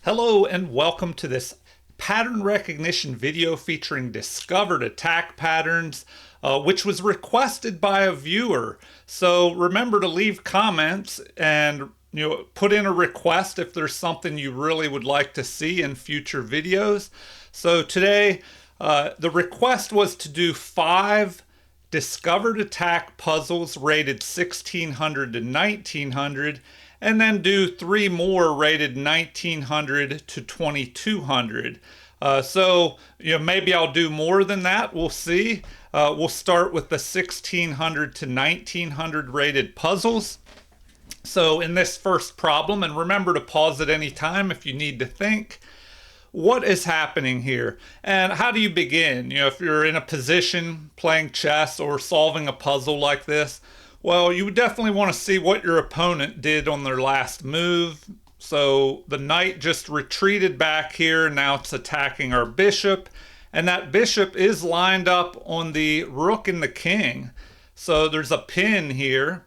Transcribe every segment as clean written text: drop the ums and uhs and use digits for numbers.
Hello and welcome to this pattern recognition video featuring discovered attack patterns, which was requested by a viewer. So remember to leave comments and put in a request if there's something you really would like to see in future videos. So today, the request was to do 5 discovered attack puzzles rated 1600 to 1900, and then do 3 more rated 1900 to 2200. So maybe I'll do more than that. We'll see. We'll start with the 1600 to 1900 rated puzzles. So in this first problem, and remember to pause at any time if you need to think, what is happening here and how do you begin? If you're in a position playing chess or solving a puzzle like this, well, you would definitely want to see what your opponent did on their last move. So the knight just retreated back here. Now it's attacking our bishop, and that bishop is lined up on the rook and the king. So there's a pin here.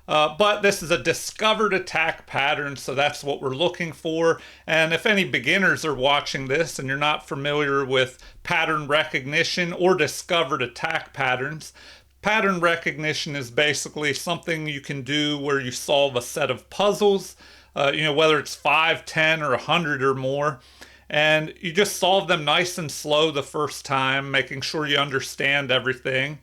But this is a discovered attack pattern, so that's what we're looking for. And if any beginners are watching this and you're not familiar with pattern recognition or discovered attack patterns, pattern recognition is basically something you can do where you solve a set of puzzles, whether it's 5, 10, or 100 or more. And you just solve them nice and slow the first time, making sure you understand everything.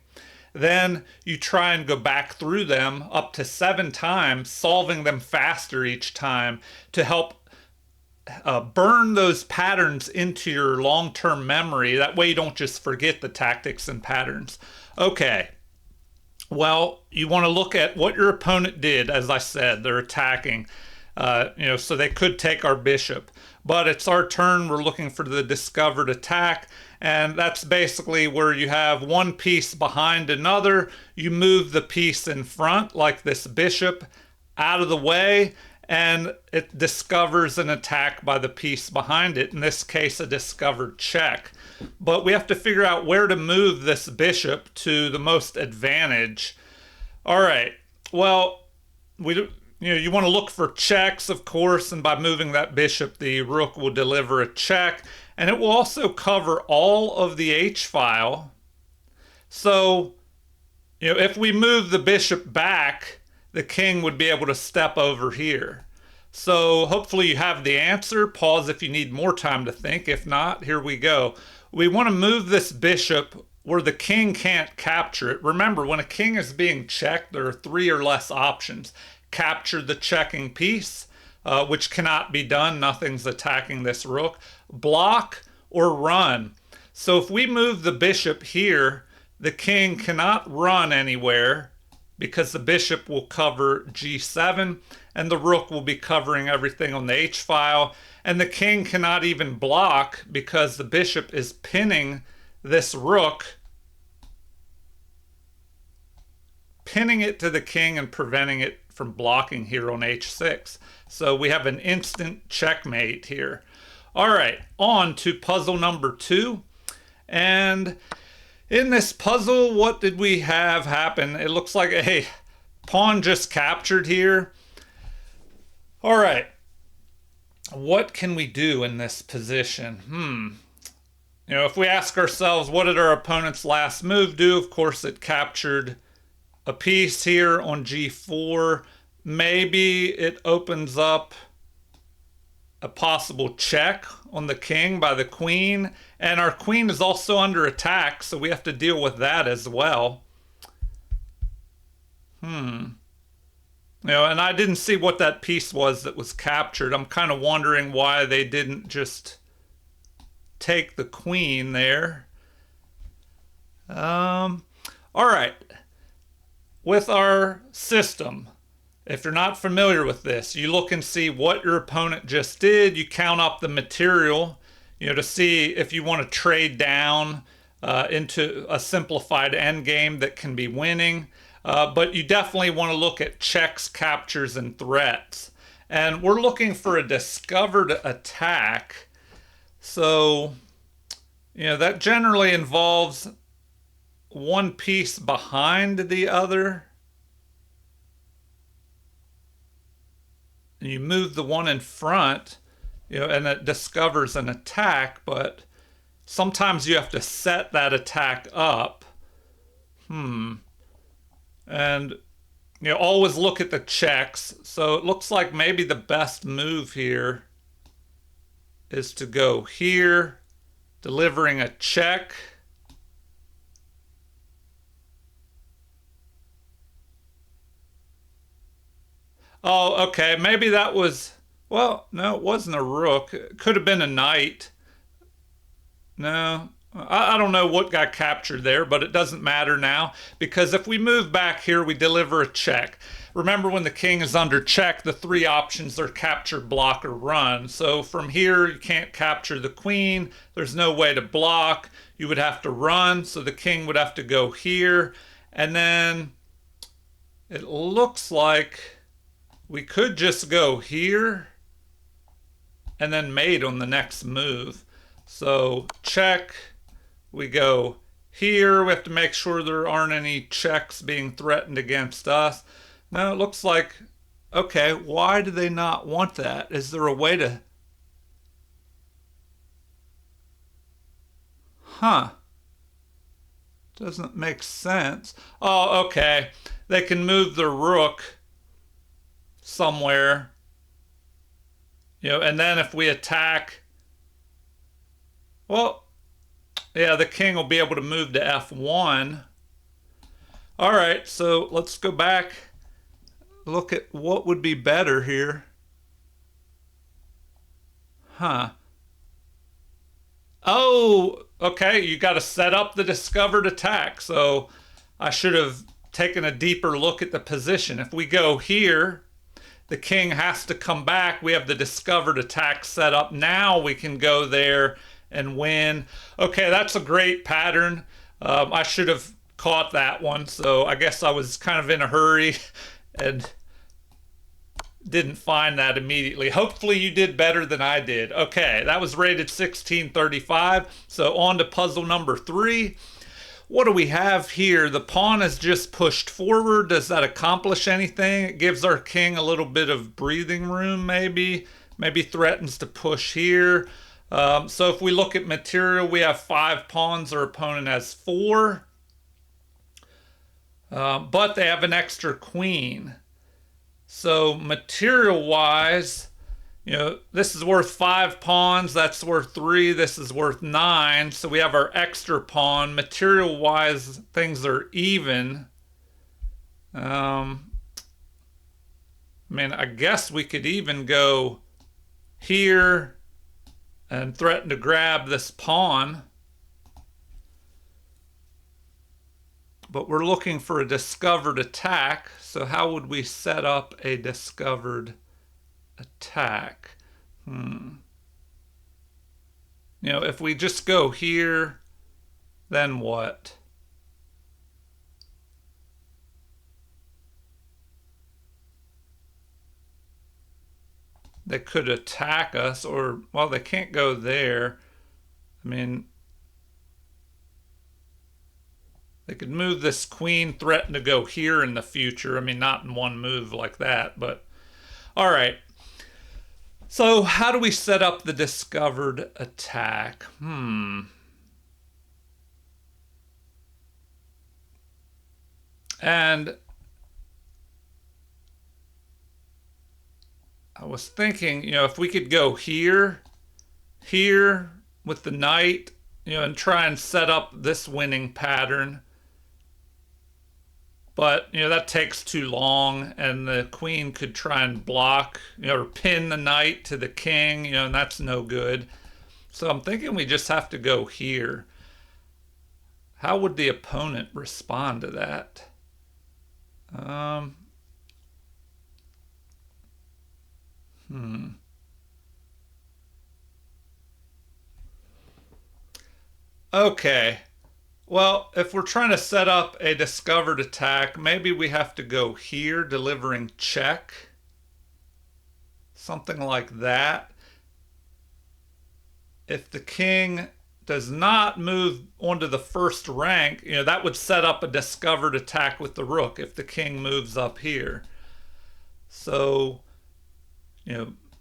Then you try and go back through them up to 7 times, solving them faster each time to help burn those patterns into your long-term memory. That way you don't just forget the tactics and patterns. Okay, well, you want to look at what your opponent did. As I said, they're attacking, so they could take our bishop. But it's our turn. We're looking for the discovered attack. And that's basically where you have one piece behind another. You move the piece in front, like this bishop, out of the way, and it discovers an attack by the piece behind it. In this case, a discovered check. But we have to figure out where to move this bishop to the most advantage. All right. Well, you want to look for checks, of course, and by moving that bishop, the rook will deliver a check. And it will also cover all of the h-file. So, if we move the bishop back, the king would be able to step over here. So hopefully you have the answer. Pause if you need more time to think. If not, here we go. We want to move this bishop where the king can't capture it. Remember, when a king is being checked, there are 3 or less options. Capture the checking piece, which cannot be done. Nothing's attacking this rook. Block or run. So if we move the bishop here, the king cannot run anywhere because the bishop will cover g7 and the rook will be covering everything on the h-file. And the king cannot even block because the bishop is pinning this rook, pinning it to the king and preventing it from blocking here on h6. So we have an instant checkmate here. All right, on to puzzle number 2. And in this puzzle, what did we have happen? It looks like a pawn just captured here. All right, what can we do in this position? If we ask ourselves, what did our opponent's last move do? Of course, it captured a piece here on g4. Maybe it opens up a possible check on the king by the queen, and our queen is also under attack, so we have to deal with that as well. And I didn't see what that piece was that was captured. I'm kind of wondering why they didn't just take the queen there. All right. With our system, if you're not familiar with this, you look and see what your opponent just did. You count up the material, to see if you want to trade down into a simplified endgame that can be winning. But you definitely want to look at checks, captures, and threats. And we're looking for a discovered attack. So, that generally involves one piece behind the other. You move the one in front and it discovers an attack, but sometimes you have to set that attack up. And always look at the checks. So it looks like maybe the best move here is to go here, delivering a check. Oh, okay. Maybe that was, well, no, it wasn't a rook. It could have been a knight. No, I don't know what got captured there, but it doesn't matter now because if we move back here, we deliver a check. Remember, when the king is under check, the three options are capture, block, or run. So from here, you can't capture the queen. There's no way to block. You would have to run. So the king would have to go here. And then it looks like we could just go here and then mate on the next move. So check, we go here. We have to make sure there aren't any checks being threatened against us. Now it looks like, okay, why do they not want that? Is there a way to... Doesn't make sense. Oh, okay. They can move the rook somewhere. And then if we attack... Well, yeah, the king will be able to move to F1. All right, so let's go back. Look at what would be better here. Oh, okay, you got to set up the discovered attack. So I should have taken a deeper look at the position. If we go here, the king has to come back. We have the discovered attack set up. Now we can go there and win. Okay, that's a great pattern. I should have caught that one. So I guess I was kind of in a hurry and didn't find that immediately. Hopefully you did better than I did. Okay, that was rated 1635. So on to puzzle number 3. What do we have here? The pawn is just pushed forward. Does that accomplish anything? It gives our king a little bit of breathing room, maybe. Maybe threatens to push here. So if we look at material, we have 5 pawns. Our opponent has 4. But they have an extra queen. So material-wise, this is worth 5 pawns. That's worth 3. This is worth 9. So we have our extra pawn. Material-wise, things are even. I guess we could even go here and threaten to grab this pawn. But we're looking for a discovered attack. So how would we set up a discovered attack? If we just go here, then what? They could attack us, or, well, they can't go there. They could move this queen, threaten to go here in the future. Not in one move like that, but all right. So how do we set up the discovered attack? And I was thinking, if we could go here with the knight, and try and set up this winning pattern. But, that takes too long, and the queen could try and block, or pin the knight to the king, and that's no good. So I'm thinking we just have to go here. How would the opponent respond to that? Okay. Well, if we're trying to set up a discovered attack, maybe we have to go here, delivering check. Something like that. If the king does not move onto the first rank, that would set up a discovered attack with the rook if the king moves up here. So,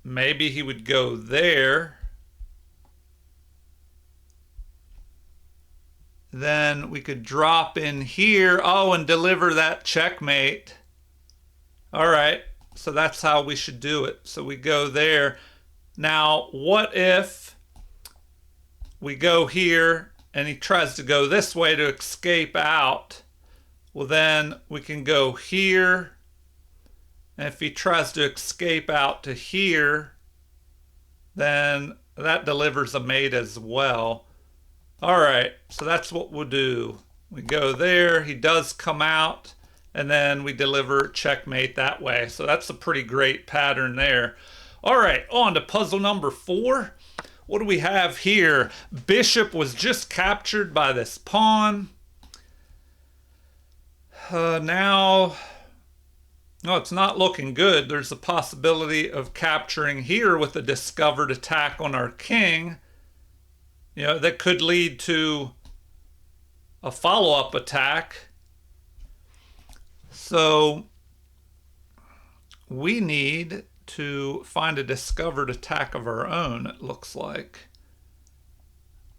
maybe he would go there. Then we could drop in here. Oh, and deliver that checkmate. All right, so that's how we should do it. So we go there. Now, what if we go here and he tries to go this way to escape out? Well, then we can go here. And if he tries to escape out to here, then that delivers a mate as well. All right, so that's what we'll do. We go there, he does come out, and then we deliver checkmate that way. So that's a pretty great pattern there. All right, on to puzzle number 4. What do we have here? Bishop was just captured by this pawn. Now, it's not looking good. There's a possibility of capturing here with a discovered attack on our king. That could lead to a follow-up attack. So we need to find a discovered attack of our own, it looks like.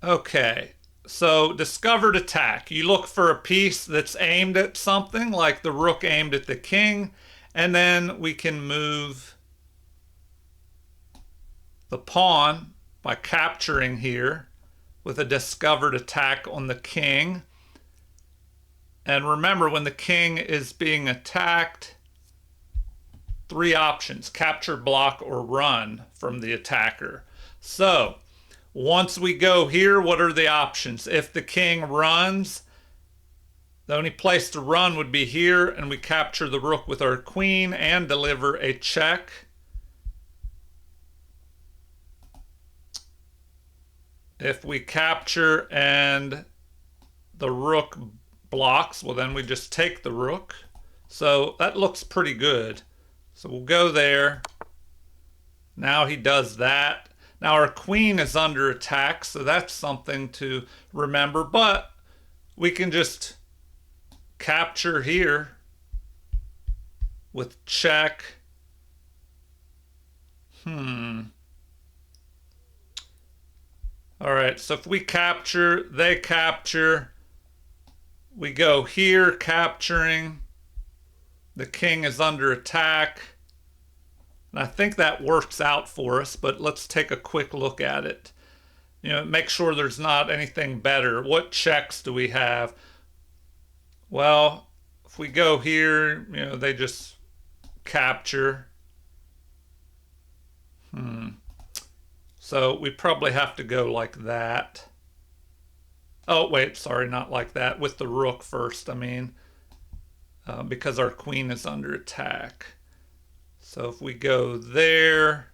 Okay, so discovered attack. You look for a piece that's aimed at something, like the rook aimed at the king, and then we can move the pawn by capturing here with a discovered attack on the king. And remember, when the king is being attacked, 3 options: capture, block, or run from the attacker. So once we go here, what are the options? If the king runs, the only place to run would be here, and we capture the rook with our queen and deliver a check. If we capture and the rook blocks, well, then we just take the rook. So that looks pretty good. So we'll go there. Now he does that. Now our queen is under attack, so that's something to remember. But we can just capture here with check. All right, so if we capture, they capture. We go here, capturing. The king is under attack. And I think that works out for us, but let's take a quick look at it. Make sure there's not anything better. What checks do we have? Well, if we go here, they just capture. So we probably have to go like that. Oh, wait, sorry, not like that. With the rook first, I mean, because our queen is under attack. So if we go there,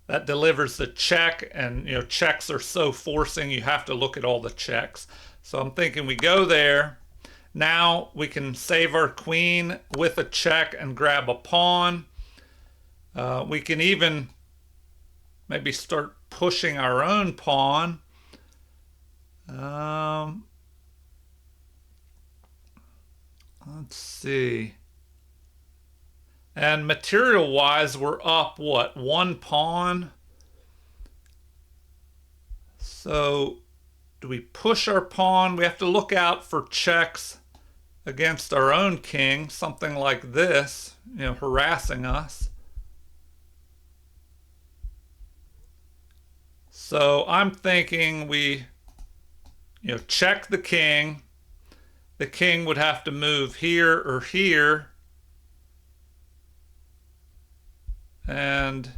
that delivers the check, and checks are so forcing, you have to look at all the checks. So I'm thinking we go there. Now we can save our queen with a check and grab a pawn. We can even maybe start pushing our own pawn. Let's see. And material-wise, we're up, what, 1 pawn? So do we push our pawn? We have to look out for checks against our own king, something like this, harassing us. So I'm thinking we, check the king. The king would have to move here or here. And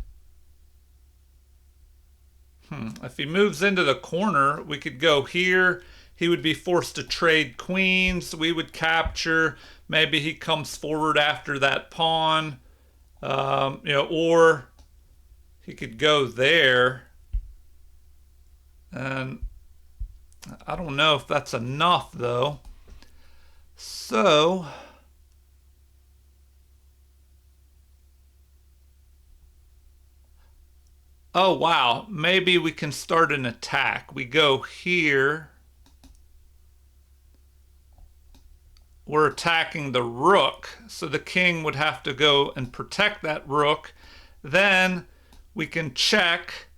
if he moves into the corner, we could go here. He would be forced to trade queens. We would capture. Maybe he comes forward after that pawn. Or he could go there. And I don't know if that's enough, though. So oh, wow, maybe we can start an attack. We go here. We're attacking the rook, so the king would have to go and protect that rook. Then we can check.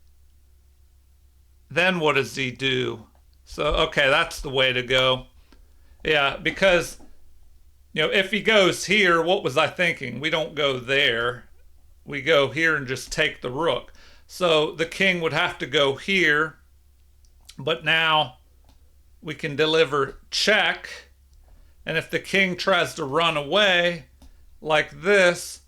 Then what does he do? So, okay, that's the way to go. Yeah, because, if he goes here, what was I thinking? We don't go there. We go here and just take the rook. So the king would have to go here, but now we can deliver check. And if the king tries to run away like this,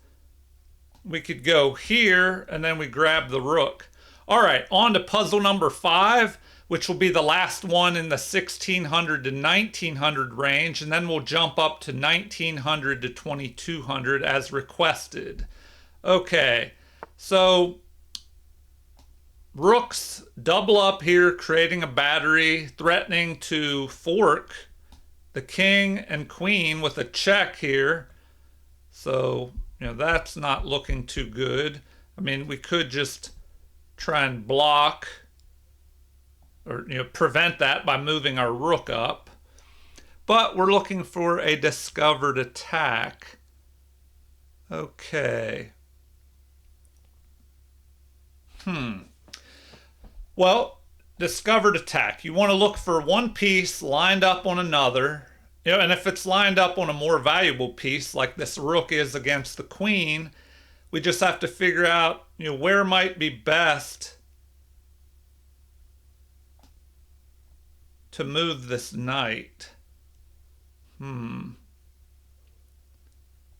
we could go here and then we grab the rook. All right, on to puzzle number 5, which will be the last one in the 1600 to 1900 range, and then we'll jump up to 1900 to 2200 as requested. Okay, so rooks double up here, creating a battery, threatening to fork the king and queen with a check here. So, that's not looking too good. I mean, we could just try and block or prevent that by moving our rook up. But we're looking for a discovered attack. Okay. Well, discovered attack. You want to look for one piece lined up on another. And if it's lined up on a more valuable piece, like this rook is against the queen, we just have to figure out, where might be best to move this knight.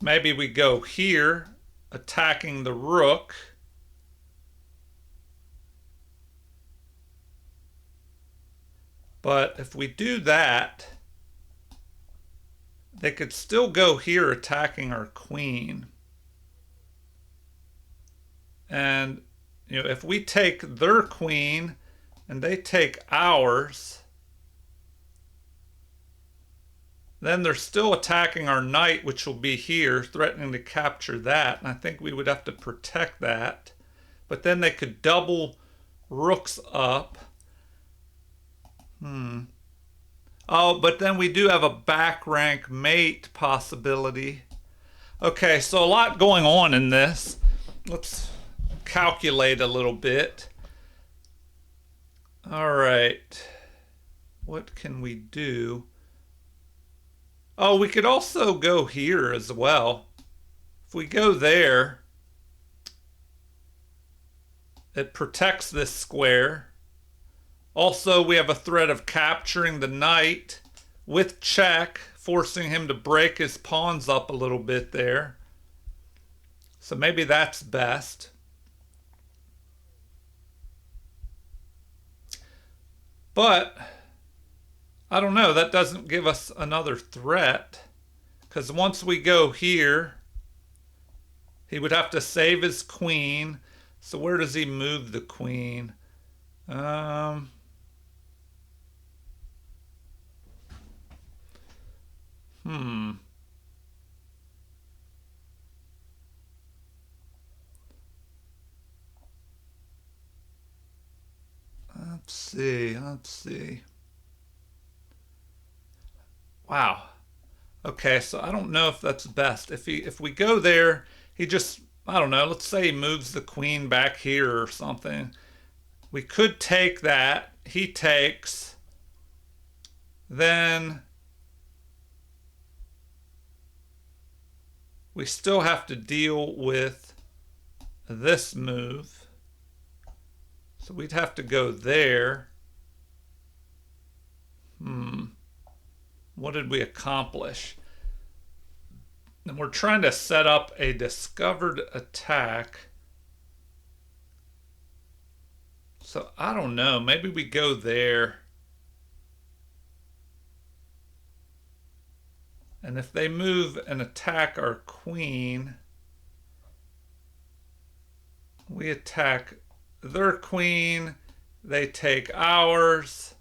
Maybe we go here, attacking the rook. But if we do that, they could still go here attacking our queen. And, if we take their queen and they take ours, then they're still attacking our knight, which will be here, threatening to capture that. And I think we would have to protect that. But then they could double rooks up. Oh, but then we do have a back rank mate possibility. Okay, so a lot going on in this. Let's calculate a little bit. All right. What can we do? Oh, we could also go here as well. If we go there, it protects this square. Also, we have a threat of capturing the knight with check, forcing him to break his pawns up a little bit there. So maybe that's best. But, I don't know, that doesn't give us another threat. Because once we go here, he would have to save his queen. So where does he move the queen? Let's see. Wow. Okay, so I don't know if that's best. If we go there, he just, I don't know, let's say he moves the queen back here or something. We could take that. He takes. Then we still have to deal with this move. So we'd have to go there. What did we accomplish? And we're trying to set up a discovered attack. So I don't know. Maybe we go there. And if they move and attack our queen, we attack their queen. They take ours.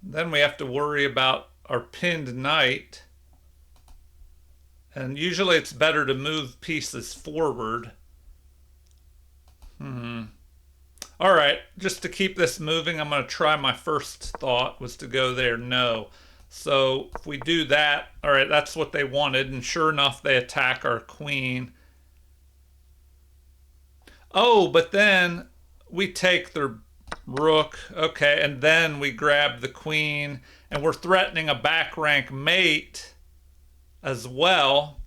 Then we have to worry about our pinned knight. And usually it's better to move pieces forward. All right, just to keep this moving, I'm going to try. My first thought was to go there. No. So if we do that, all right, that's what they wanted. And sure enough, they attack our queen. Oh, but then we take the rook, okay, and then we grab the queen, and we're threatening a back rank mate as well.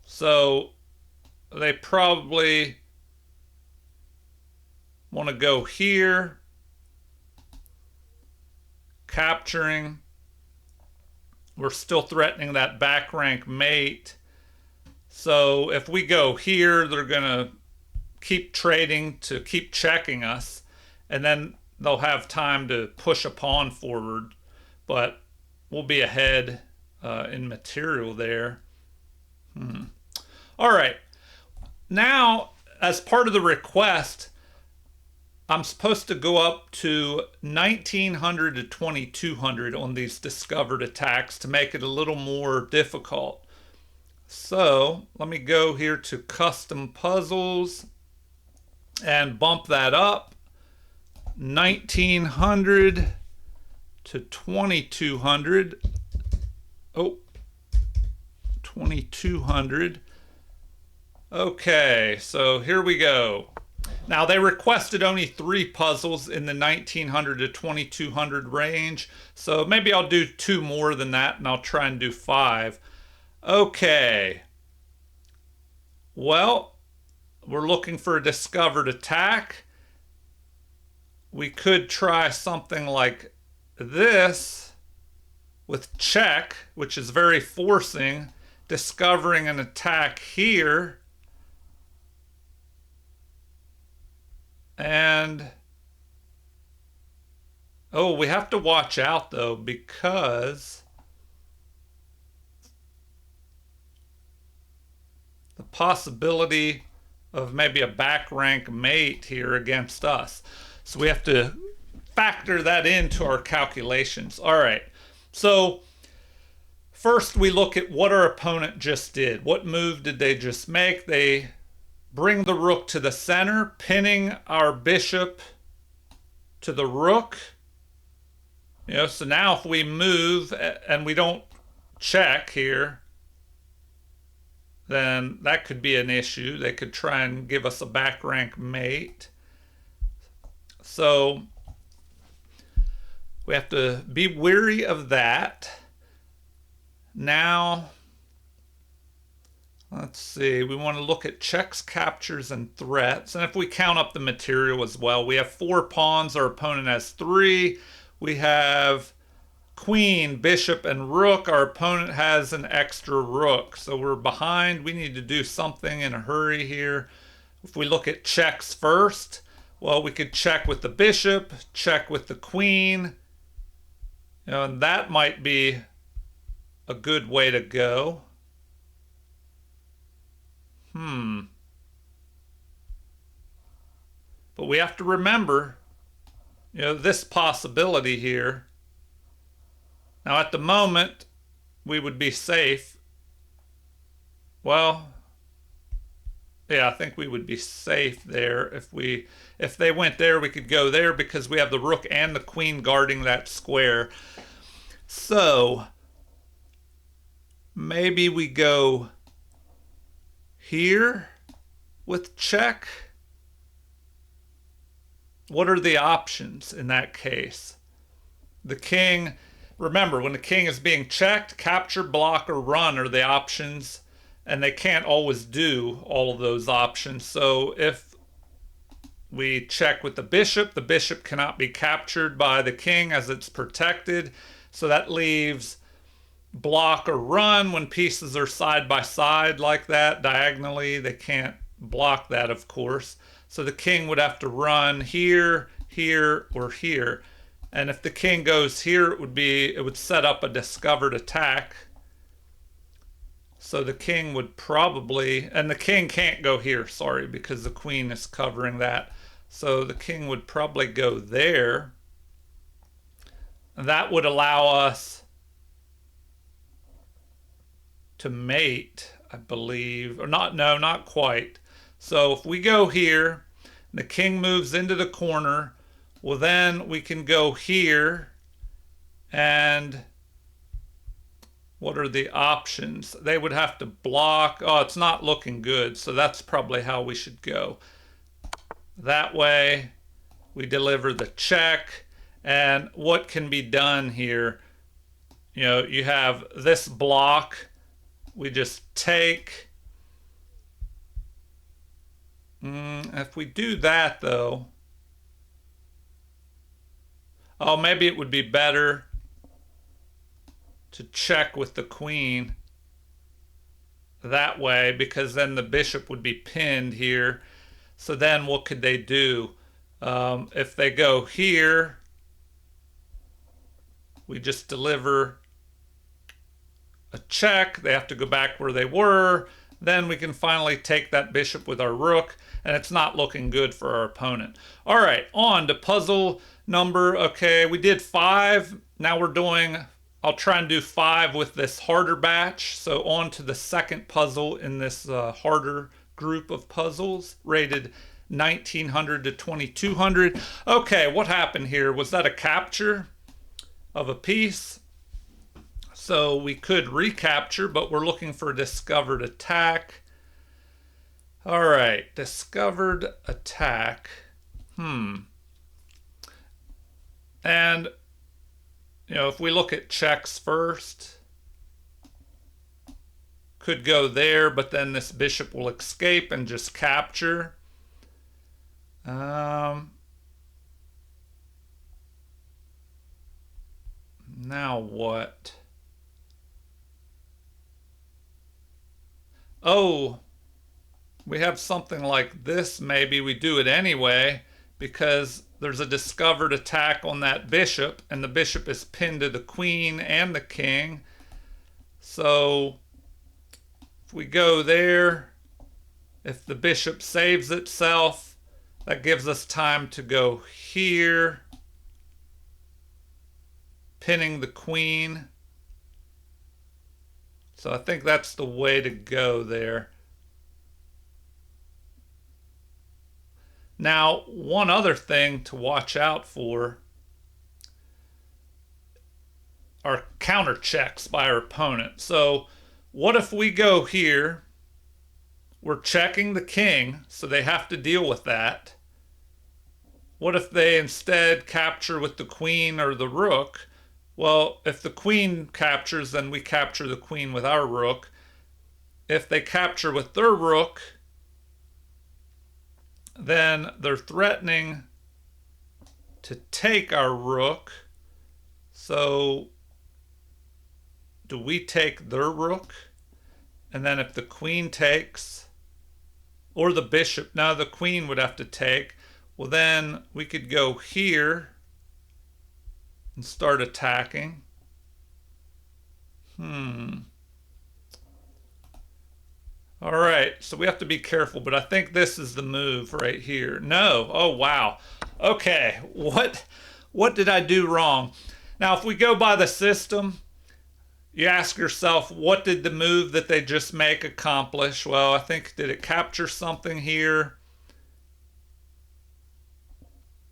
So they probably want to go here, capturing. We're still threatening that back rank mate. So if we go here, they're going to keep trading to keep checking us, and then they'll have time to push a pawn forward, but we'll be ahead in material there. All right. Now, as part of the request, I'm supposed to go up to 1900 to 2200 on these discovered attacks to make it a little more difficult. So let me go here to custom puzzles and bump that up 1900 to 2200. Oh, 2200. Okay, so here we go. Now they requested only 3 puzzles in the 1900 to 2200 range, so maybe I'll do 2 more than that, and I'll try and do 5. Okay. Well, we're looking for a discovered attack. We could try something like this with check, which is very forcing, discovering an attack here. And oh, we have to watch out though, because the possibility of maybe a back rank mate here against us. So we have to factor that into our calculations. All right. So first we look at what our opponent just did. What move did they just make? They bring the rook to the center, pinning our bishop to the rook. So now if we move and we don't check here, then that could be an issue. They could try and give us a back rank mate. So we have to be wary of that. Now, let's see, we want to look at checks, captures, and threats. And if we count up the material as well, we have 4 pawns, our opponent has 3. We have queen, bishop, and rook. Our opponent has an extra rook. So we're behind. We need to do something in a hurry here. If we look at checks first, well, we could check with the bishop, check with the queen. And that might be a good way to go. But we have to remember, this possibility here. Now at the moment, we would be safe. Well, yeah, I think we would be safe there. If they went there, we could go there because we have the rook and the queen guarding that square. So maybe we go here with check. What are the options in that case? The king, remember, when the king is being checked, capture, block, or run are the options, and they can't always do all of those options. So if we check with the bishop cannot be captured by the king as it's protected. So that leaves block or run when pieces are side by side like that, diagonally. They can't block that, of course. So the king would have to run here, here, or here. And if the king goes here, it would set up a discovered attack. So the king would probably, and the king can't go here, sorry, because the queen is covering that. So the king would probably go there. And that would allow us to mate, I believe, or not, no, not quite. So if we go here, the king moves into the corner, well then we can go here and What are the options? They would have to block. Oh, it's not looking good. So that's probably how we should go. That way we deliver the check. And what can be done here? You know, you have this block. We just take. If we do that though, oh, maybe it would be better to check with the queen that way, because then the bishop would be pinned here. So then what could they do? If they go here, we just deliver a check. They have to go back where they were. Then we can finally take that bishop with our rook, and it's not looking good for our opponent. All right, on to puzzle number, okay, we did 5. Now we're doing, I'll try and do 5 with this harder batch. So on to the second puzzle in this harder group of puzzles, rated 1900 to 2200. Okay, what happened here? Was that a capture of a piece? So we could recapture, but we're looking for a discovered attack. All right, discovered attack. And, you know, if we look at checks first, could go there, but then this bishop will escape and just capture. Now what? Oh, we have something like this. Maybe we do it anyway because there's a discovered attack on that bishop, and the bishop is pinned to the queen and the king. So if we go there, if the bishop saves itself, that gives us time to go here, pinning the queen. So I think that's the way to go there. Now, one other thing to watch out for are counter checks by our opponent. So what if we go here? We're checking the king, so they have to deal with that. What if they instead capture with the queen or the rook? Well, if the queen captures, then we capture the queen with our rook. If they capture with their rook, then they're threatening to take our rook. So do we take their rook? And then if the queen takes, or the bishop, now the queen would have to take, well then we could go here and start attacking. All right, so we have to be careful, but I think this is the move right here. No, oh wow. Okay, what did I do wrong? Now, if we go by the system, you ask yourself, what did the move that they just make accomplish? Well, I think, did it capture something here?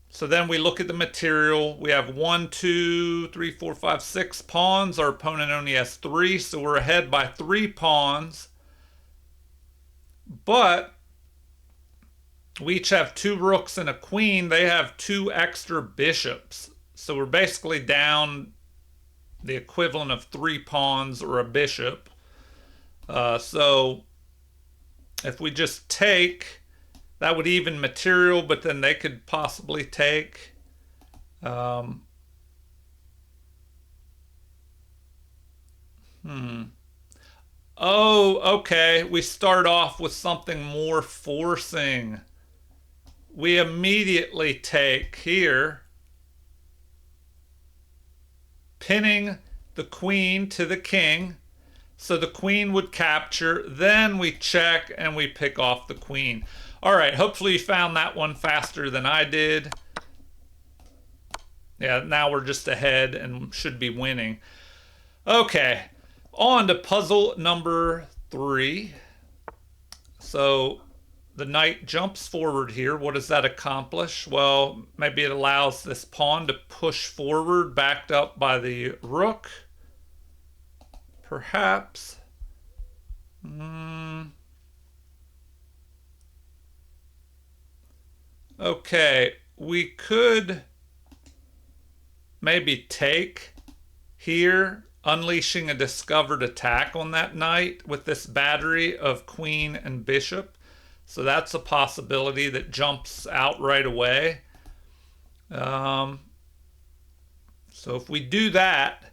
So then we look at the material. We have 1, 2, 3, 4, 5, 6 pawns. Our opponent only has 3, so we're ahead by 3 pawns. But we each have 2 rooks and a queen. They have 2 extra bishops. So we're basically down the equivalent of 3 pawns or a bishop. So if we just take, that would even material, but then they could possibly take. Oh, okay. We start off with something more forcing. We immediately take here, pinning the queen to the king. So the queen would capture, then we check and we pick off the queen. All right, hopefully you found that one faster than I did. Yeah, now we're just ahead and should be winning. Okay, on to puzzle number 3. So the knight jumps forward here. What does that accomplish? Well, maybe it allows this pawn to push forward, backed up by the rook. perhaps. Okay, we could maybe take here, unleashing a discovered attack on that knight with this battery of queen and bishop. So that's a possibility that jumps out right away. So if we do that,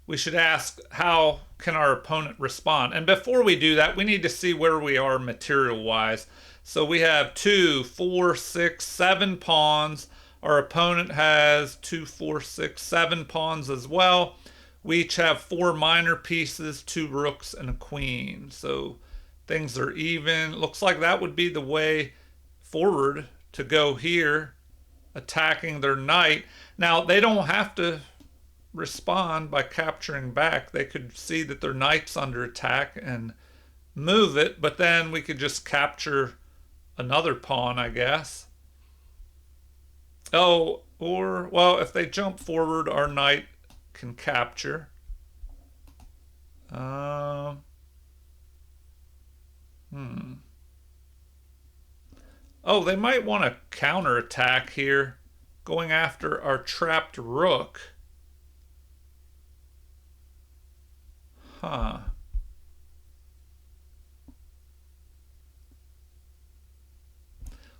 we should ask, how can our opponent respond? And before we do that, we need to see where we are material-wise. So we have 2, 4, 6, 7 pawns. Our opponent has 2, 4, 6, 7 pawns as well. We each have 4 minor pieces, 2 rooks, and a queen. So things are even. Looks like that would be the way forward, to go here, attacking their knight. Now, they don't have to respond by capturing back. They could see that their knight's under attack and move it, but then we could just capture another pawn, I guess. Oh, or, well, if they jump forward, our knight can capture. Oh, they might want to counterattack here, going after our trapped rook. Huh.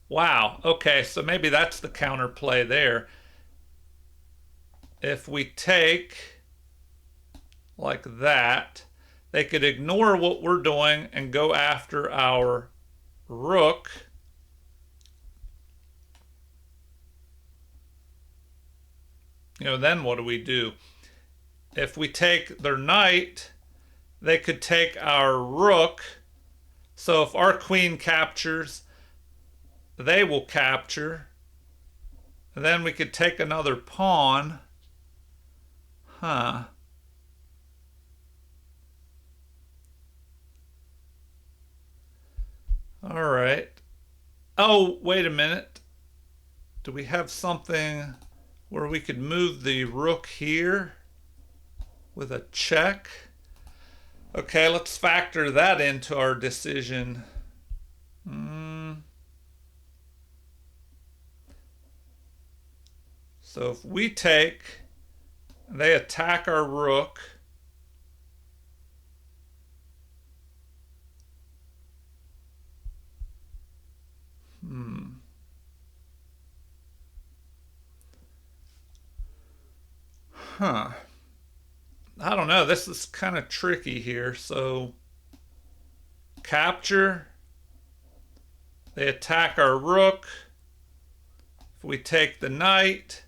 Wow. Okay, so maybe that's the counterplay there. If we take like that, they could ignore what we're doing and go after our rook. Then what do we do? If we take their knight, they could take our rook. So if our queen captures, they will capture. And then we could take another pawn. Huh. All right. Oh, wait a minute. Do we have something where we could move the rook here with a check? Okay, let's factor that into our decision. So if we take, they attack our rook. Huh. I don't know. This is kind of tricky here. So capture. They attack our rook. If we take the knight,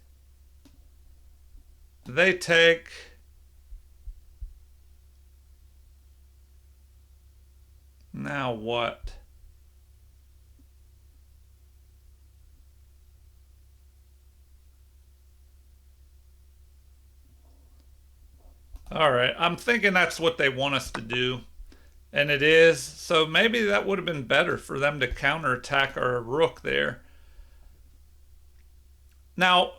they take. Now what? All right, I'm thinking that's what they want us to do. And it is. So maybe that would have been better for them to counterattack our rook there. Now,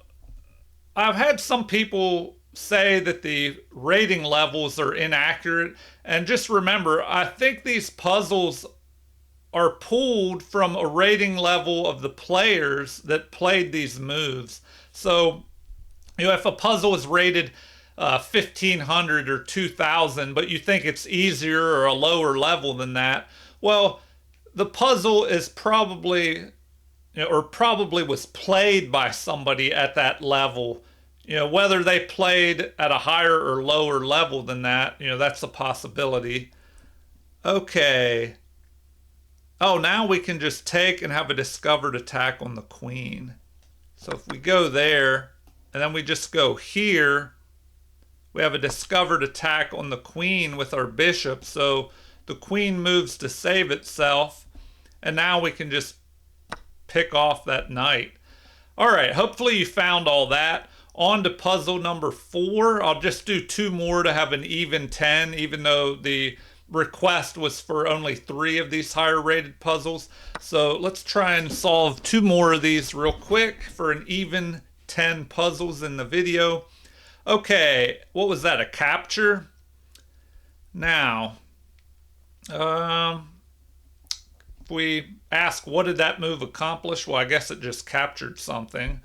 I've had some people say that the rating levels are inaccurate. And just remember, I think these puzzles are pulled from a rating level of the players that played these moves. So, if a puzzle is rated 1,500 or 2,000, but you think it's easier or a lower level than that, well, the puzzle is probably, or probably was played by somebody at that level. Whether they played at a higher or lower level than that, that's a possibility. Okay. Oh, now we can just take and have a discovered attack on the queen. So if we go there, and then we just go here, we have a discovered attack on the queen with our bishop. So the queen moves to save itself, and now we can just pick off that knight. All right, hopefully you found all that. On to puzzle number 4. I'll just do 2 more to have an even 10, even though the request was for only 3 of these higher rated puzzles. So let's try and solve 2 more of these real quick for an even 10 puzzles in the video. Okay, what was that, a capture? Now, if we ask what did that move accomplish, well, I guess it just captured something.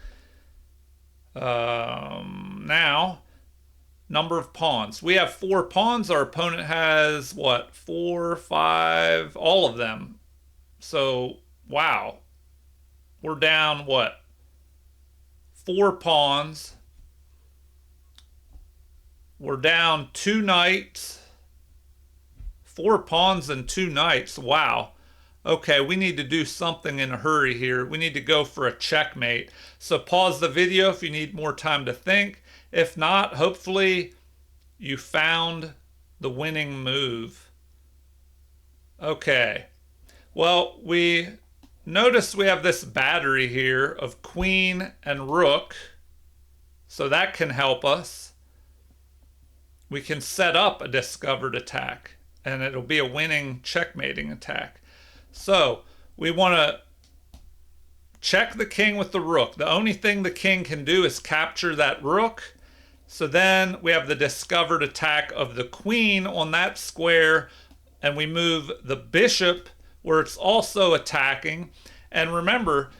Now, number of pawns. We have 4 pawns. Our opponent has, what, 4, 5, all of them. So, wow. We're down, what, 4 pawns. We're down 2 knights. 4 pawns and 2 knights. Wow. Okay, we need to do something in a hurry here. We need to go for a checkmate. So pause the video if you need more time to think. If not, hopefully you found the winning move. Okay. Well, we notice we have this battery here of queen and rook. So that can help us. We can set up a discovered attack, and it'll be a winning checkmating attack. So we want to check the king with the rook. The only thing the king can do is capture that rook. So then we have the discovered attack of the queen on that square, and we move the bishop where it's also attacking. And remember,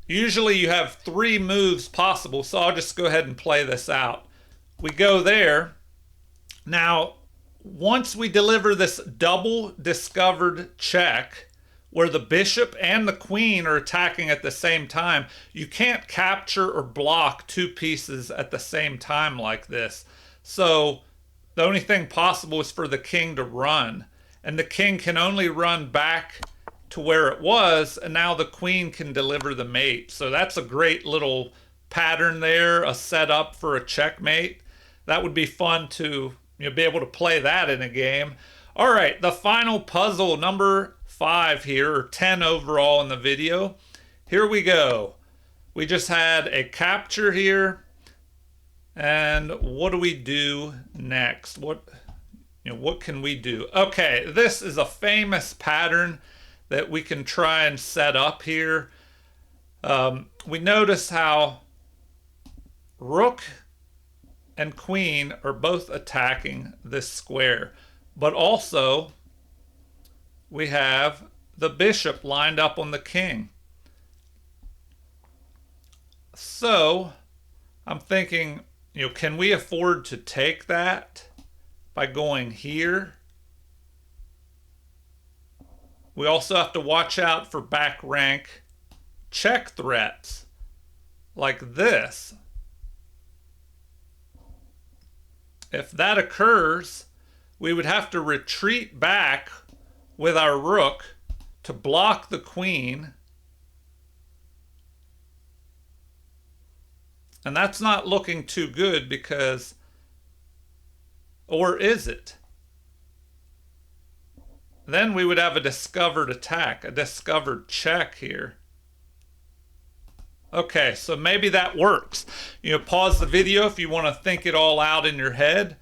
usually you have 3 moves possible, so I'll just go ahead and play this out. We go there. Now, once we deliver this double discovered check, where the bishop and the queen are attacking at the same time, you can't capture or block 2 pieces at the same time like this. So the only thing possible is for the king to run. And the king can only run back to where it was, and now the queen can deliver the mate. So that's a great little pattern there, a setup for a checkmate. That would be fun to be able to play that in a game. All right, the final puzzle, number 5 here, or 10 overall in the video. Here we go. We just had a capture here. And what do we do next? What can we do? Okay, this is a famous pattern that we can try and set up here. We notice how rook and queen are both attacking this square, but also we have the bishop lined up on the king. So I'm thinking, can we afford to take that by going here? We also have to watch out for back rank check threats like this. If that occurs, we would have to retreat back with our rook to block the queen. And that's not looking too good because, or is it? Then we would have a discovered attack, a discovered check here. Okay, so maybe that works. Pause the video if you want to think it all out in your head.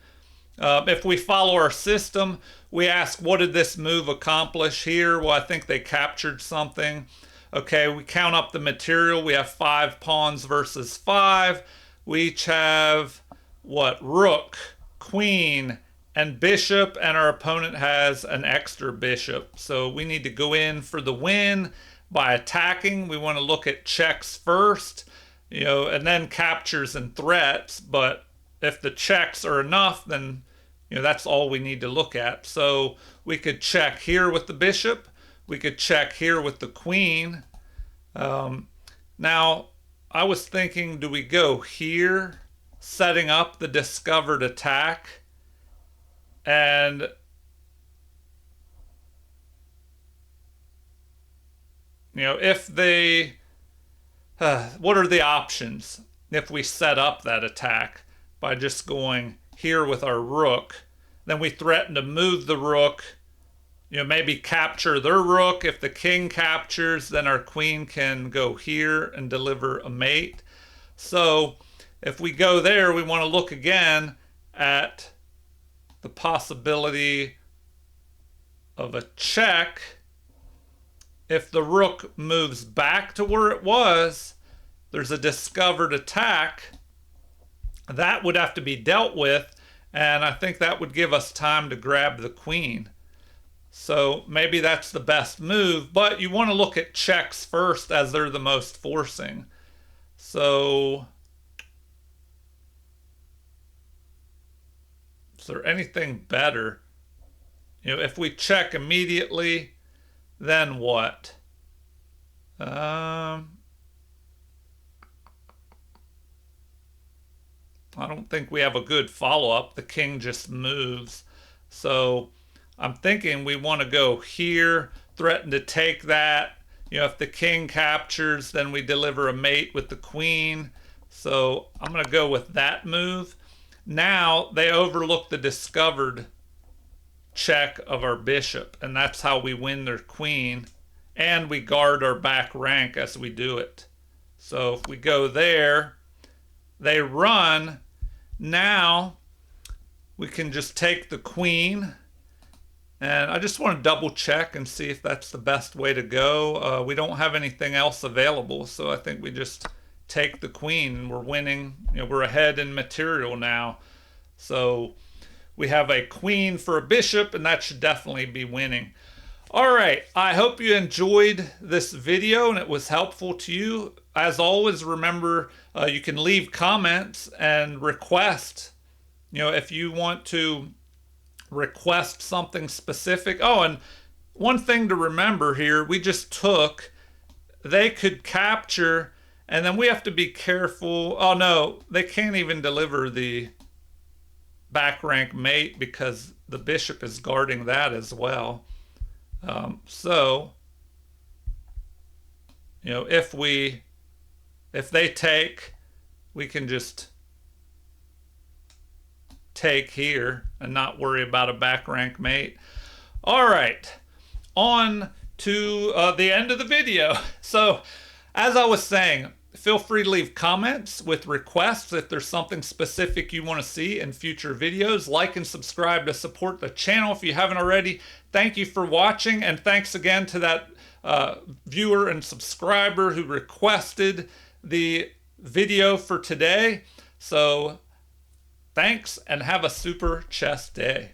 If we follow our system, we ask, what did this move accomplish here? Well, I think they captured something. Okay, we count up the material. We have 5 pawns versus 5. We each have, what, rook, queen, and bishop, and our opponent has an extra bishop. So we need to go in for the win by attacking. We want to look at checks first, and then captures and threats. But if the checks are enough, then that's all we need to look at. So we could check here with the bishop. We could check here with the queen. Now, I was thinking, do we go here, setting up the discovered attack? And if they, what are the options if we set up that attack by just going here with our rook? Then we threaten to move the rook, maybe capture their rook. If the king captures, then our queen can go here and deliver a mate. So if we go there, we want to look again at the possibility of a check. If the rook moves back to where it was, there's a discovered attack. That would have to be dealt with, And I think that would give us time to grab the queen. So maybe that's the best move, but you want to look at checks first as they're the most forcing. So is there anything better? If we check immediately, then what? I don't think we have a good follow-up. The king just moves. So I'm thinking we want to go here, threaten to take that. If the king captures, then we deliver a mate with the queen. So I'm going to go with that move. Now they overlook the discovered check of our bishop, and that's how we win their queen, and we guard our back rank as we do it. So if we go there, they run. Now we can just take the queen, and I just want to double check and see if that's the best way to go. We don't have anything else available, so I think we just take the queen and we're winning. We're ahead in material now. So we have a queen for a bishop, and that should definitely be winning. All right, I hope you enjoyed this video and it was helpful to you. As always, remember you can leave comments and request. If you want to request something specific. Oh, and one thing to remember here, we just took, they could capture, and then we have to be careful. Oh no, they can't even deliver the back rank mate because the bishop is guarding that as well. So if they take, we can just take here and not worry about a back rank mate. All right, on to the end of the video. So as I was saying, feel free to leave comments with requests if there's something specific you want to see in future videos. Like and subscribe to support the channel if you haven't already. Thank you for watching, and thanks again to that viewer and subscriber who requested the video for today. So thanks, and have a super chess day.